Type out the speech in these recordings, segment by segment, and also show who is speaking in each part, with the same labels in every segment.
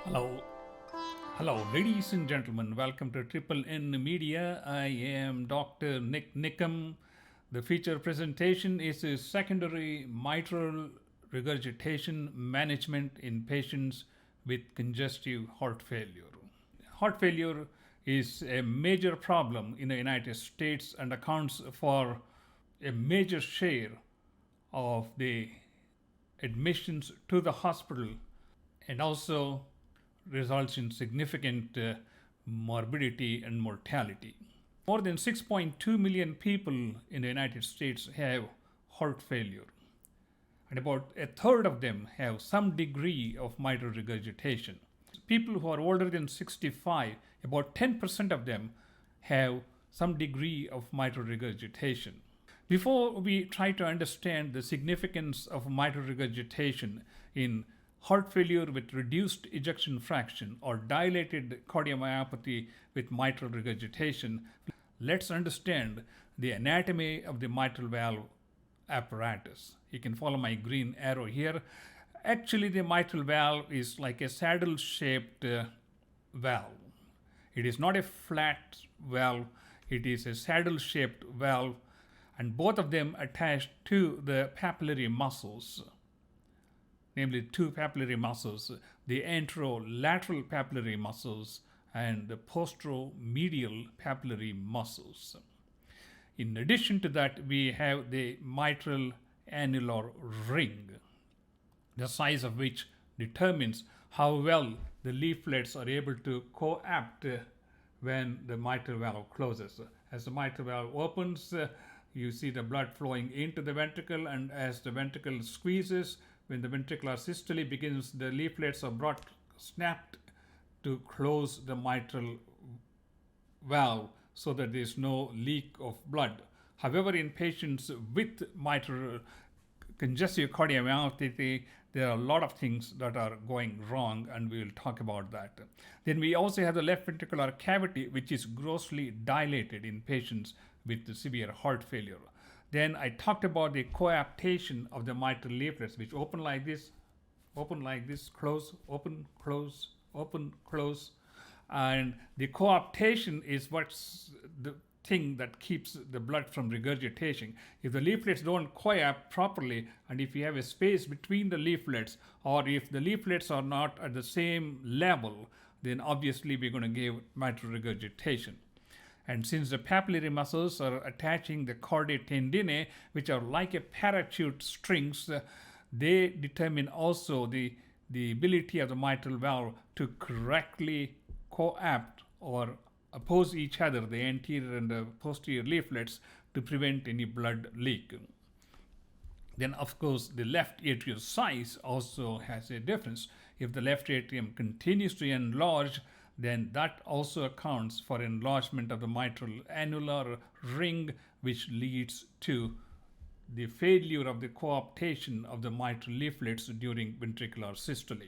Speaker 1: Hello, ladies and gentlemen. Welcome to Triple N Media. I am Dr. Nik Nikam. The feature presentation is a secondary mitral regurgitation management in patients with congestive heart failure. Heart failure is a major problem in the United States and accounts for a major share of the admissions to the hospital and also results in significant morbidity and mortality. More than 6.2 million people in the United States have heart failure, and about a third of them have some degree of mitral regurgitation. People who are older than 65, about 10% of them have some degree of mitral regurgitation. Before we try to understand the significance of mitral regurgitation in heart failure with reduced ejection fraction or dilated cardiomyopathy with mitral regurgitation, let's understand the anatomy of the mitral valve apparatus. You can follow my green arrow here. Actually, the mitral valve is like a saddle-shaped valve. It is not a flat valve, it is a saddle-shaped valve, and both of them attached to the papillary muscles, namely two papillary muscles, the anterolateral papillary muscles and the posteromedial papillary muscles. In addition to that, we have the mitral annular ring, the size of which determines how well the leaflets are able to coapt when the mitral valve closes. As the mitral valve opens, you see the blood flowing into the ventricle, and as the ventricle squeezes, when the ventricular systole begins, the leaflets are snapped to close the mitral valve so that there is no leak of blood. However, in patients with mitral congestive cardiomyopathy, there are a lot of things that are going wrong, and we will talk about that. Then we also have the left ventricular cavity, which is grossly dilated in patients with severe heart failure. Then I talked about the coaptation of the mitral leaflets, which open like this, close, open, close, open, close. And the coaptation is what's the thing that keeps the blood from regurgitating. If the leaflets don't coapt properly, and if you have a space between the leaflets, or if the leaflets are not at the same level, then obviously we're going to give mitral regurgitation. And since the papillary muscles are attaching the chordae tendineae, which are like a parachute strings, they determine also the ability of the mitral valve to correctly coapt or oppose each other, the anterior and the posterior leaflets, to prevent any blood leak. Then, of course, the left atrial size also has a difference. If the left atrium continues to enlarge, then that also accounts for enlargement of the mitral annular ring, which leads to the failure of the coaptation of the mitral leaflets during ventricular systole.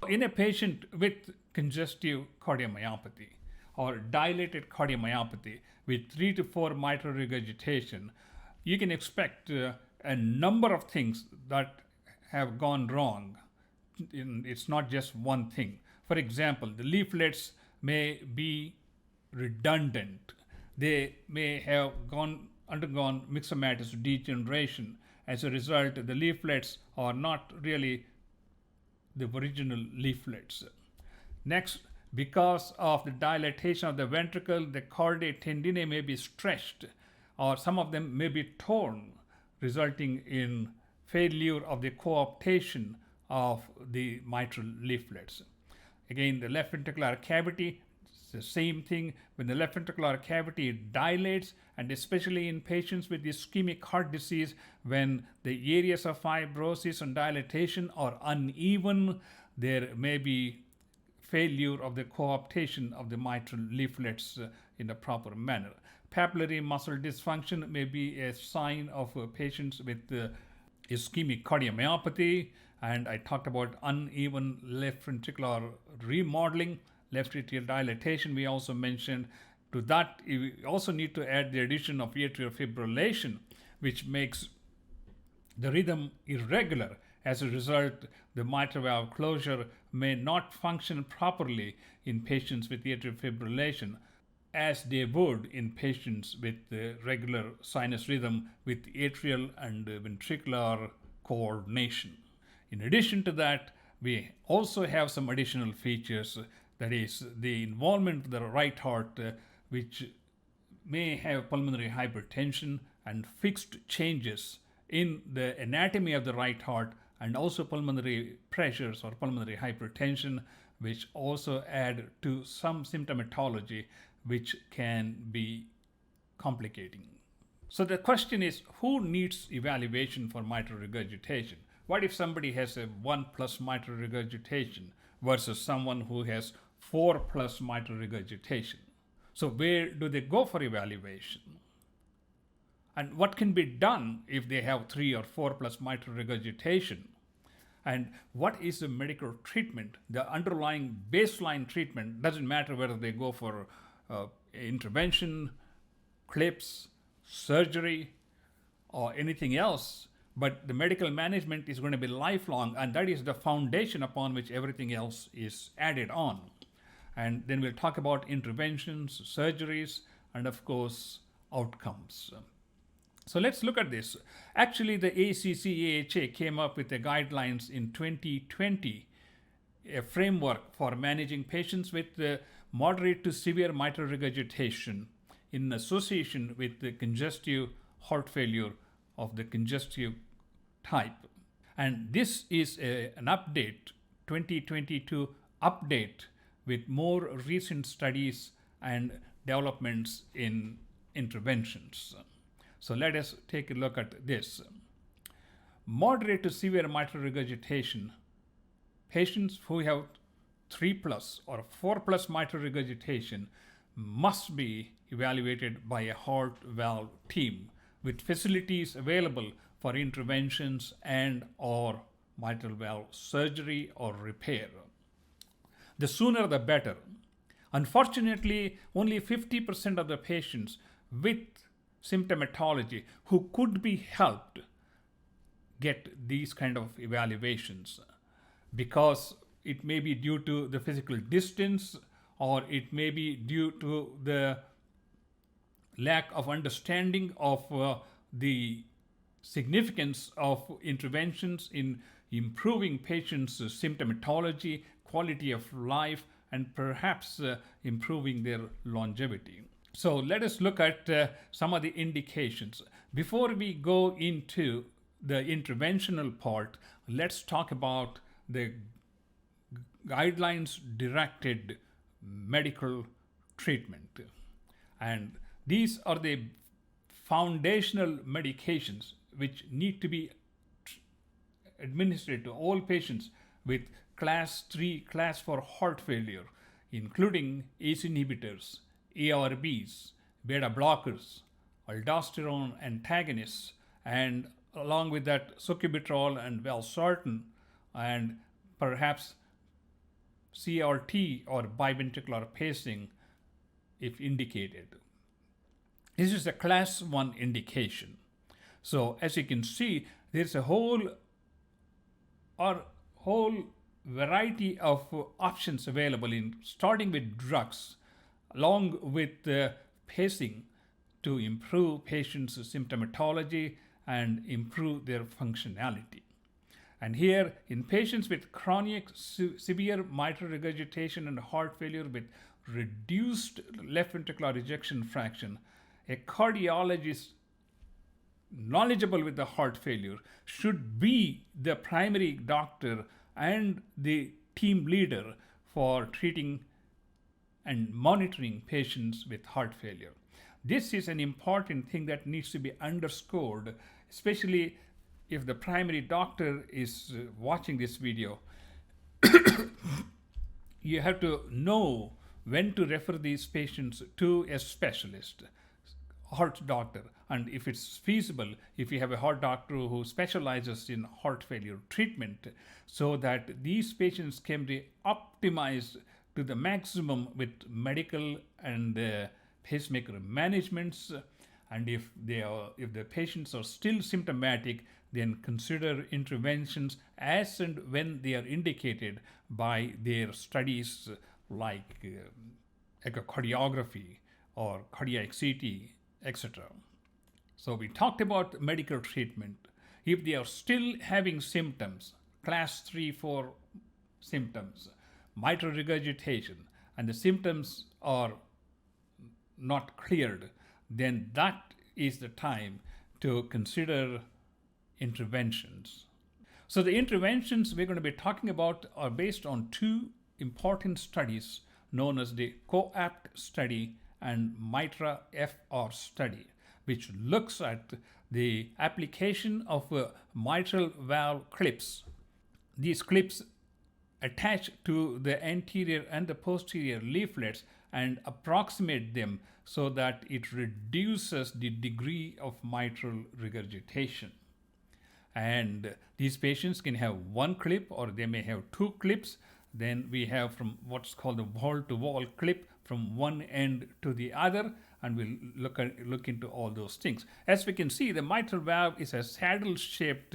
Speaker 1: In a patient with congestive cardiomyopathy or dilated cardiomyopathy with 3 to 4 mitral regurgitation, you can expect a number of things that have gone wrong. It's not just one thing. For example, the leaflets may be redundant. They may have undergone myxomatous degeneration. As a result, the leaflets are not really the original leaflets. Next, because of the dilatation of the ventricle, the chordae tendineae may be stretched, or some of them may be torn, resulting in failure of the coaptation of the mitral leaflets. Again, the left ventricular cavity, it's the same thing. When the left ventricular cavity dilates, and especially in patients with ischemic heart disease, when the areas of fibrosis and dilatation are uneven, there may be failure of the coaptation of the mitral leaflets in a proper manner. Papillary muscle dysfunction may be a sign of patients with ischemic cardiomyopathy, and I talked about uneven left ventricular remodeling, left atrial dilatation. We also mentioned to that you also need to add the addition of atrial fibrillation, which makes the rhythm irregular As a result, the mitral valve closure may not function properly in patients with atrial fibrillation as they would in patients with regular sinus rhythm with atrial and ventricular coordination. In addition to that, we also have some additional features, that is the involvement of the right heart, which may have pulmonary hypertension and fixed changes in the anatomy of the right heart, and also pulmonary pressures or pulmonary hypertension, which also add to some symptomatology which can be complicating. So the question is, who needs evaluation for mitral regurgitation? What if somebody has a 1+ mitral regurgitation versus someone who has 4+ mitral regurgitation? So where do they go for evaluation? And what can be done if they have 3 or 4+ mitral regurgitation? And what is the medical treatment? The underlying baseline treatment doesn't matter whether they go for intervention, clips, surgery, or anything else, but the medical management is going to be lifelong, and that is the foundation upon which everything else is added on. And then we'll talk about interventions, surgeries, and of course, outcomes. So let's look at this. Actually, the ACC AHA came up with the guidelines in 2020, a framework for managing patients with moderate to severe mitral regurgitation in association with the congestive heart failure of the congestive type. And this is an update, 2022 update, with more recent studies and developments in interventions. So let us take a look at this. Moderate to severe mitral regurgitation, patients who have 3+ or 4+ mitral regurgitation must be evaluated by a heart valve team with facilities available for interventions and or mitral valve surgery or repair. The sooner the better. Unfortunately, only 50% of the patients with symptomatology who could be helped get these kind of evaluations, because it may be due to the physical distance, or it may be due to the lack of understanding of the significance of interventions in improving patients' symptomatology, quality of life, and perhaps improving their longevity. So let us look at some of the indications. Before we go into the interventional part, let's talk about the guidelines directed medical treatment. And these are the foundational medications which need to be administered to all patients with class 3, class 4 heart failure, including ACE inhibitors, ARBs, beta blockers, aldosterone antagonists, and along with that sacubitril and valsartan, and perhaps CRT or biventricular pacing if indicated. This is a class 1 indication. So as you can see, there's a whole variety of options available, in starting with drugs along with pacing to improve patients' symptomatology and improve their functionality. And here, in patients with chronic severe mitral regurgitation and heart failure with reduced left ventricular ejection fraction, a cardiologist knowledgeable with the heart failure should be the primary doctor and the team leader for treating and monitoring patients with heart failure. This is an important thing that needs to be underscored, especially if the primary doctor is watching this video. You have to know when to refer these patients to a specialist, heart doctor, and if it's feasible, if you have a heart doctor who specializes in heart failure treatment, so that these patients can be optimized to the maximum with medical and pacemaker managements. And if the patients are still symptomatic, then consider interventions as and when they are indicated by their studies like echocardiography or cardiac CT, etc. So we talked about medical treatment. If they are still having symptoms, class 3, 4 symptoms, mitral regurgitation, and the symptoms are not cleared, then that is the time to consider interventions. So the interventions we're going to be talking about are based on two important studies known as the COAPT study and MITRA-FR study, which looks at the application of mitral valve clips. These clips attach to the anterior and the posterior leaflets and approximate them so that it reduces the degree of mitral regurgitation. And these patients can have one clip or they may have two clips. Then we have from what's called the wall-to-wall clip from one end to the other, and we'll look into all those things. As we can see, the mitral valve is a saddle-shaped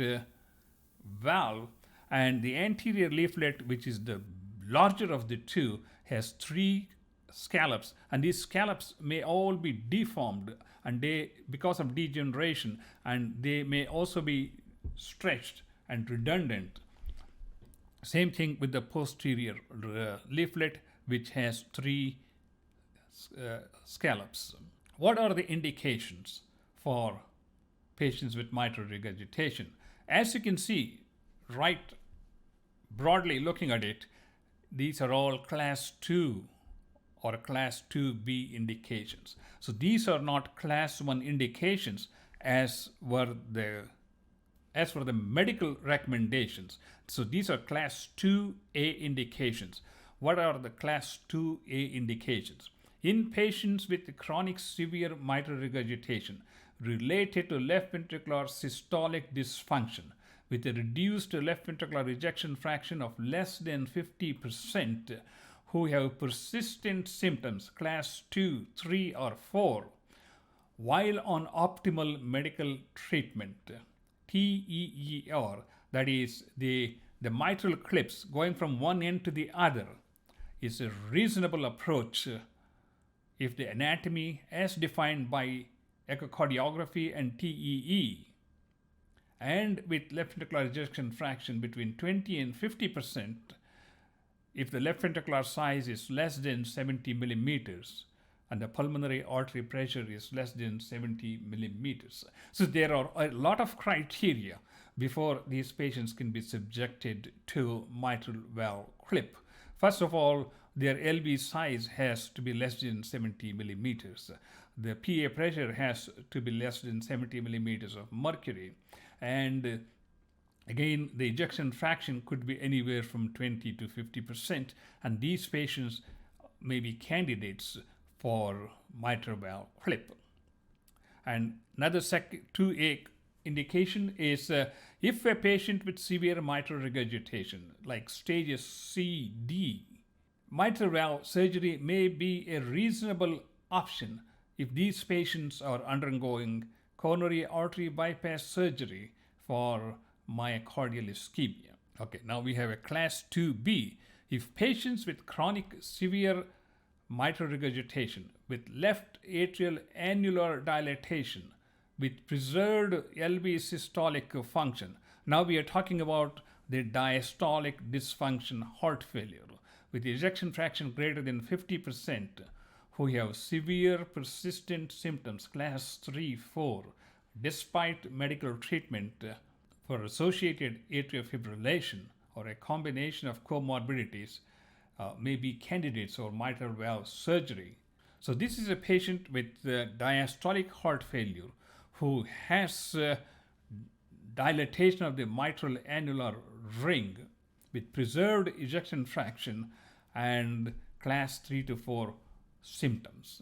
Speaker 1: valve, and the anterior leaflet, which is the larger of the two, has three scallops, and these scallops may all be deformed and they because of degeneration, and they may also be stretched and redundant. Same thing with the posterior leaflet, which has three scallops. What are the indications for patients with mitral regurgitation? As you can see, right broadly looking at it, these are all class 2 or class 2B indications. So these are not class 1 indications as were as for the medical recommendations. So these are class 2A indications. What are the class 2A indications? In patients with chronic severe mitral regurgitation related to left ventricular systolic dysfunction with a reduced left ventricular ejection fraction of less than 50%, who have persistent symptoms, class 2, 3, or 4, while on optimal medical treatment, TEER, that is the mitral clips going from one end to the other, is a reasonable approach if the anatomy as defined by echocardiography and TEE, and with left ventricular ejection fraction between 20 and 50%, if the left ventricular size is less than 70 millimeters and the pulmonary artery pressure is less than 70 millimeters. So there are a lot of criteria before these patients can be subjected to mitral valve clip. First of all, their LV size has to be less than 70 millimeters. The PA pressure has to be less than 70 millimeters of mercury. And again, the ejection fraction could be anywhere from 20 to 50%. And these patients may be candidates for mitral valve clip. And another 2A indication is if a patient with severe mitral regurgitation, like stages C, D, mitral valve surgery may be a reasonable option if these patients are undergoing coronary artery bypass surgery for myocardial ischemia. Okay, now we have a class 2B. If patients with chronic severe mitral regurgitation with left atrial annular dilatation with preserved LV systolic function. Now we are talking about the diastolic dysfunction heart failure with ejection fraction greater than 50%, who have severe persistent symptoms, class 3, 4, despite medical treatment for associated atrial fibrillation or a combination of comorbidities, may be candidates for mitral valve surgery. So this is a patient with diastolic heart failure who has dilatation of the mitral annular ring with preserved ejection fraction and class 3 to 4 symptoms.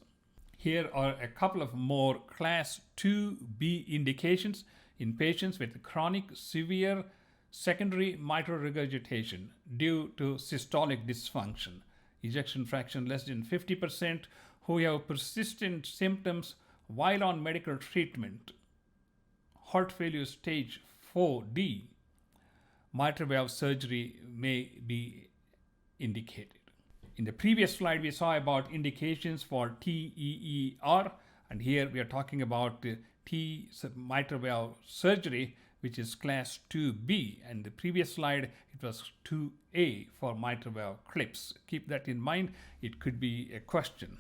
Speaker 1: Here are a couple of more class 2B indications in patients with chronic severe secondary mitral regurgitation due to systolic dysfunction, ejection fraction less than 50%, who have persistent symptoms while on medical treatment, heart failure stage 4D, mitral valve surgery may be indicated. In the previous slide, we saw about indications for TEER, and here we are talking about mitral valve surgery, which is class 2B, and the previous slide it was 2A for mitral valve clips. Keep that in mind, it could be a question.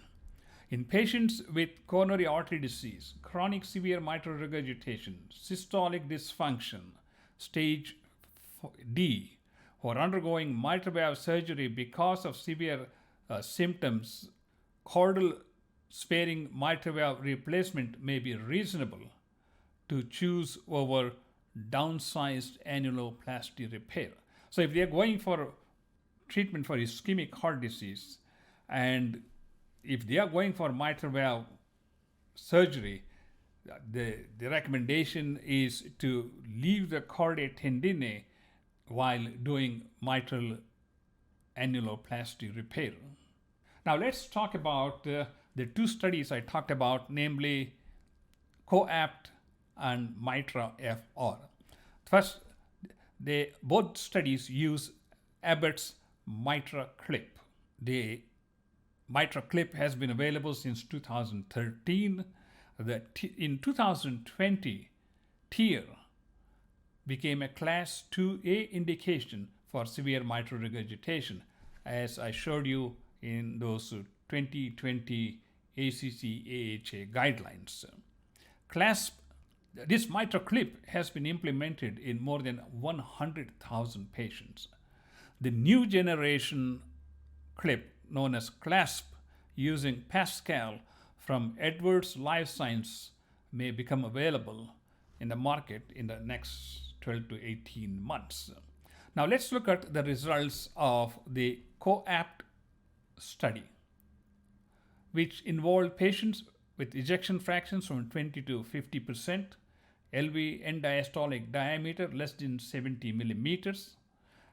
Speaker 1: In patients with coronary artery disease, chronic severe mitral regurgitation, systolic dysfunction, stage D, who are undergoing mitral valve surgery because of severe symptoms, chordal sparing mitral valve replacement may be reasonable to choose over downsized annuloplasty repair. So if they are going for treatment for ischemic heart disease, and if they are going for mitral valve surgery, the recommendation is to leave the chordae tendineae while doing mitral annuloplasty repair. Now let's talk about the two studies I talked about, namely COAPT and MITRA-FR. First, both studies use Abbott's Mitral Clip. The Mitral Clip has been available since 2013. In 2020, TEER became a class 2A indication for severe mitral regurgitation, as I showed you in those 2020 ACC AHA guidelines. This mitral clip has been implemented in more than 100,000 patients. The new generation clip, known as CLASP, using Pascal from Edwards Lifesciences, may become available in the market in the next 12 to 18 months. Now let's look at the results of the COAPT study, which involved patients with ejection fractions from 20 to 50%, LV end diastolic diameter less than 70 millimeters,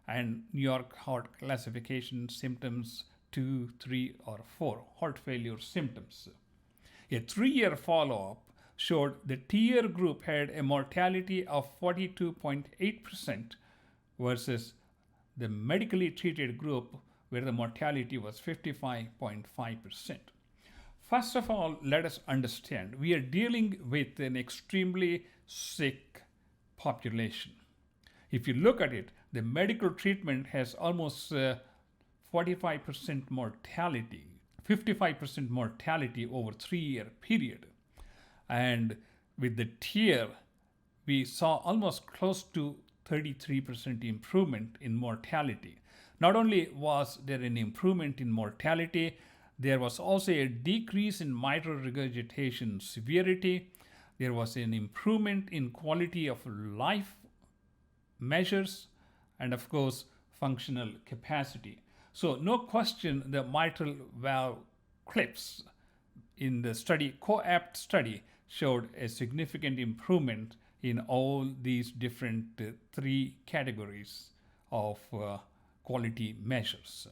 Speaker 1: and New York Heart Classification symptoms 2, 3, or 4, heart failure symptoms. A 3-year follow-up showed the TEER group had a mortality of 42.8% versus the medically treated group where the mortality was 55.5%. First of all, let us understand, we are dealing with an extremely sick population. If you look at it, the medical treatment has almost 45% mortality, 55% mortality over 3-year period. And with the TEER, we saw almost close to 33% improvement in mortality. Not only was there an improvement in mortality, there was also a decrease in mitral regurgitation severity. There was an improvement in quality of life measures, and of course, functional capacity. So no question, the mitral valve clips in the study, COAPT study, showed a significant improvement in all these different 3 categories of quality measures.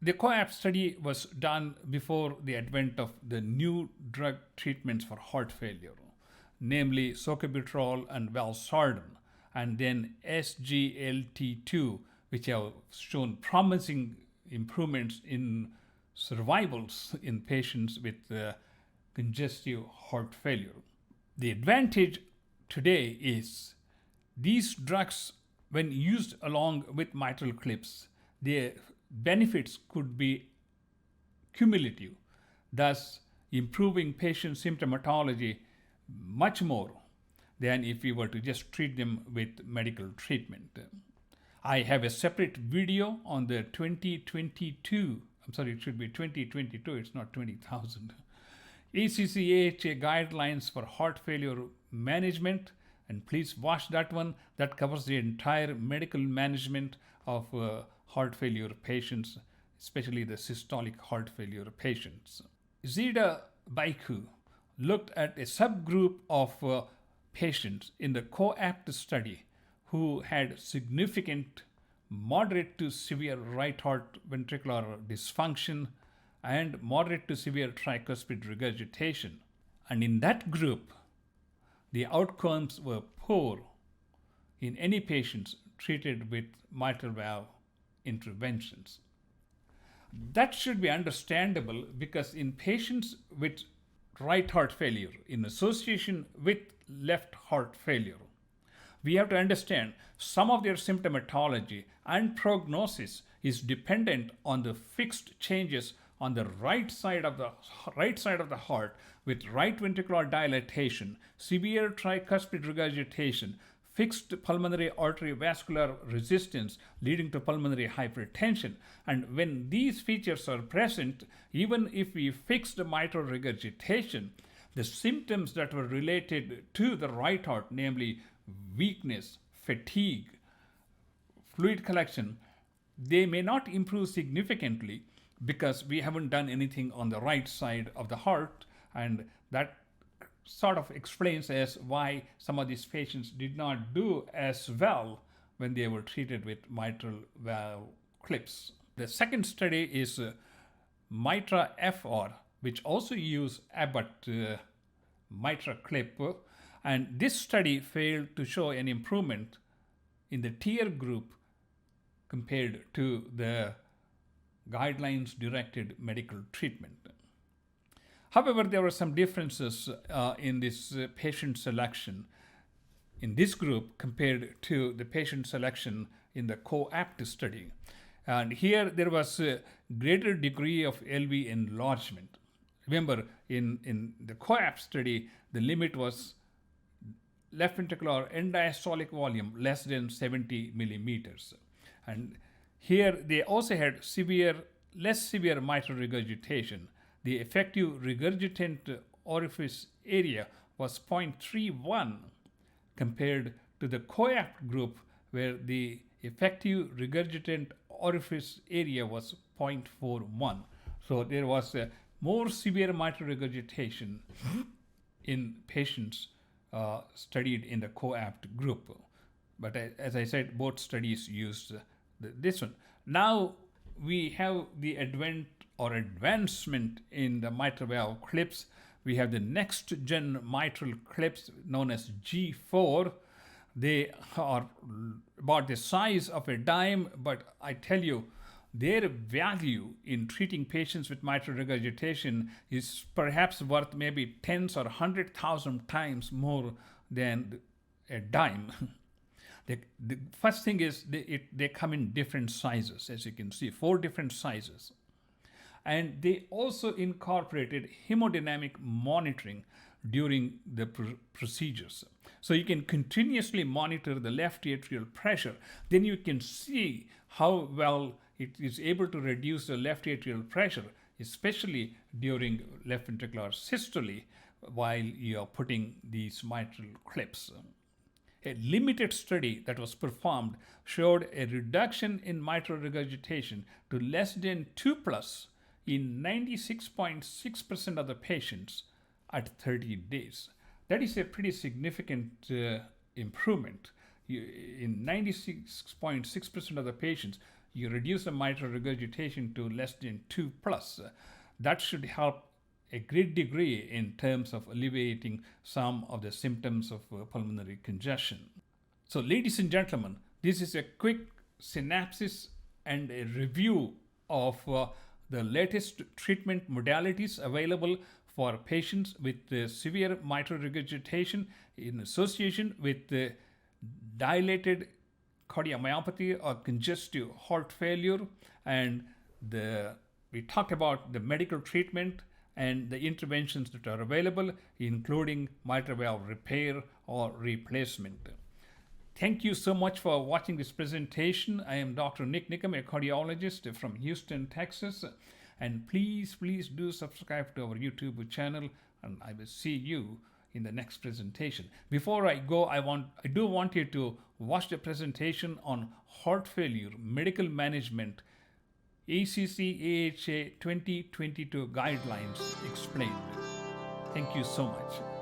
Speaker 1: The COAPT study was done before the advent of the new drug treatments for heart failure, namely sacubitril and valsartan, and then SGLT2, which have shown promising improvements in survivals in patients with congestive heart failure. The advantage today is these drugs, when used along with mitral clips, their benefits could be cumulative, thus improving patient symptomatology much more than if we were to just treat them with medical treatment. I have a separate video on the 2022, it should be 2022, it's not 20,000. ACC AHA Guidelines for Heart Failure Management, and please watch that one. That covers the entire medical management of heart failure patients, especially the systolic heart failure patients. Debakey looked at a subgroup of patients in the COAPT study who had significant moderate to severe right heart ventricular dysfunction and moderate to severe tricuspid regurgitation. And in that group, the outcomes were poor in any patients treated with mitral valve interventions. That should be understandable because in patients with right heart failure in association with left heart failure, we have to understand some of their symptomatology and prognosis is dependent on the fixed changes on the right side of the heart with right ventricular dilatation, severe tricuspid regurgitation, fixed pulmonary artery vascular resistance leading to pulmonary hypertension. And when these features are present, even if we fix the mitral regurgitation, the symptoms that were related to the right heart, namely weakness, fatigue, fluid collection, they may not improve significantly because we haven't done anything on the right side of the heart, and that sort of explains as why some of these patients did not do as well when they were treated with mitral valve clips. The second study is MITRA-FR, which also use Abbott Mitral Clip, and this study failed to show an improvement in the TIER group compared to the guidelines-directed medical treatment. However, there were some differences in this patient selection in this group compared to the patient selection in the COAPT study. And here there was a greater degree of LV enlargement. Remember, in the COAPT study, the limit was left ventricular end diastolic volume less than 70 millimeters. And here they also had less severe mitral regurgitation. The effective regurgitant orifice area was 0.31 compared to the COAPT group where the effective regurgitant orifice area was 0.41. So there was a more severe mitral regurgitation in patients studied in the COAPT group. But as I said, both studies used this one. Now we have the advancement in the mitral valve clips. We have the next gen mitral clips known as G4. They are about the size of a dime, but I tell you, their value in treating patients with mitral regurgitation is perhaps worth maybe tens or 100,000 times more than a dime. The first thing is they come in different sizes, as you can see, 4 different sizes. And they also incorporated hemodynamic monitoring during the procedures. So you can continuously monitor the left atrial pressure. Then you can see how well it is able to reduce the left atrial pressure, especially during left ventricular systole while you are putting these mitral clips. A limited study that was performed showed a reduction in mitral regurgitation to less than 2+ in 96.6% of the patients at 30 days. That is a pretty significant improvement. In 96.6% of the patients, you reduce the mitral regurgitation to less than 2+. That should help a great degree in terms of alleviating some of the symptoms of pulmonary congestion. So, ladies and gentlemen, this is a quick synopsis and a review of the latest treatment modalities available for patients with severe mitral regurgitation in association with dilated cardiomyopathy or congestive heart failure. And we talked about the medical treatment and the interventions that are available, including mitral valve repair or replacement. Thank you so much for watching this presentation. I am Dr. Nik Nikam, a cardiologist from Houston, Texas. And please do subscribe to our YouTube channel, and I will see you in the next presentation. Before I go, I do want you to watch the presentation on heart failure, medical management, ACC AHA 2022 Guidelines explained. Thank you so much.